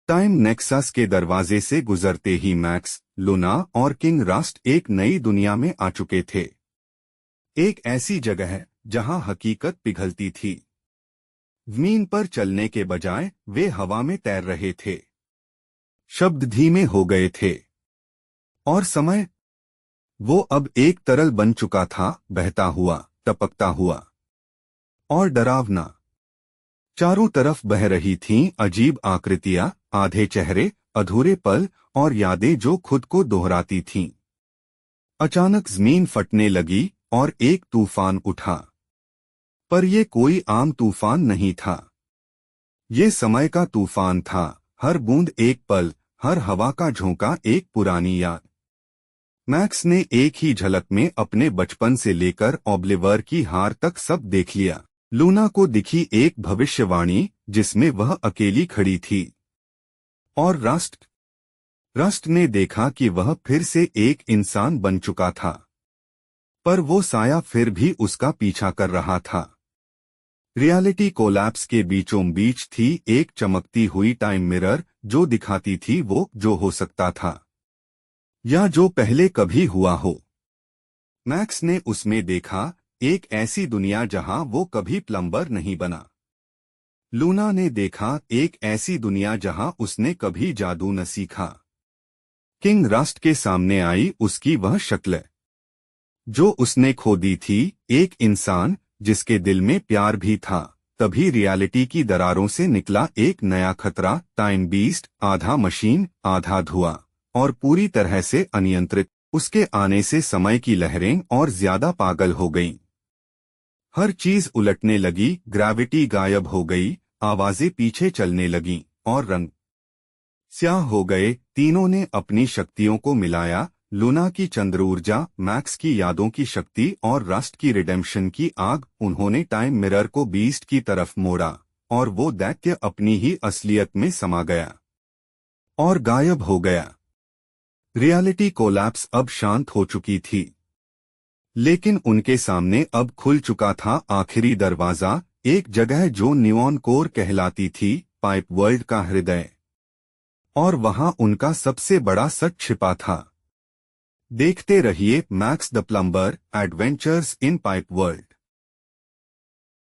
Time nexus के दरवाजे से गुजरते ही मैक्स, लूना और किंग रस्ट एक नई दुनिया में आ चुके थे। एक ऐसी जगह जहां हकीकत पिघलती थी। जमीन पर चलने के बजाय वे हवा में तैर रहे थे। शब्द धीमे हो गए थे और समय, वो अब एक तरल बन चुका था, बहता हुआ, टपकता हुआ और डरावना। चारों तरफ बह रही थीं अजीब आकृतियां, आधे चेहरे, अधूरे पल और यादें जो खुद को दोहराती थीं। अचानक जमीन फटने लगी और एक तूफान उठा। पर यह कोई आम तूफान नहीं था। ये समय का तूफान था। हर बूंद एक पल, हर हवा का झोंका एक पुरानी याद। मैक्स ने एक ही झलक में अपने बचपन से लेकर ऑब्लिवर की हार तक सब देख लिया। लूना को दिखी एक भविष्यवाणी जिसमें वह अकेली खड़ी थी। और रस्ट ने देखा कि वह फिर से एक इंसान बन चुका था। पर वो साया फिर भी उसका पीछा कर रहा था। रियलिटी कोलैप्स के बीचों बीच थी एक चमकती हुई टाइम मिरर जो दिखाती थी वो जो हो सकता था या जो पहले कभी हुआ हो। मैक्स ने उसमें देखा एक ऐसी दुनिया जहां वो कभी प्लम्बर नहीं बना। लूना ने देखा एक ऐसी दुनिया जहां उसने कभी जादू न सीखा। किंग रस्ट के सामने आई उसकी वह शक्ल जो उसने खो दी थी, एक इंसान जिसके दिल में प्यार भी था। तभी रियलिटी की दरारों से निकला एक नया खतरा, टाइम बीस्ट, आधा मशीन, आधा धुआं और पूरी तरह से अनियंत्रित। उसके आने से समय की लहरें और ज्यादा पागल हो गईं। हर चीज उलटने लगी, ग्रेविटी गायब हो गई, आवाजें पीछे चलने लगीं और रंग स्याह हो गए। तीनों ने अपनी शक्तियों को मिलाया, लूना की चंद्र ऊर्जा, मैक्स की यादों की शक्ति और रस्ट की रिडेम्पशन की आग। उन्होंने टाइम मिरर को बीस्ट की तरफ मोड़ा और वो दैत्य अपनी ही असलियत में समा गया और गायब हो गया। रियलिटी कोलैप्स अब शांत हो चुकी थी, लेकिन उनके सामने अब खुल चुका था आखिरी दरवाजा, एक जगह जो नियॉन कोर कहलाती थी, पाइप वर्ल्ड का हृदय। और वहां उनका सबसे बड़ा सच छिपा था। देखते रहिए max the plumber, adventures in pipe world.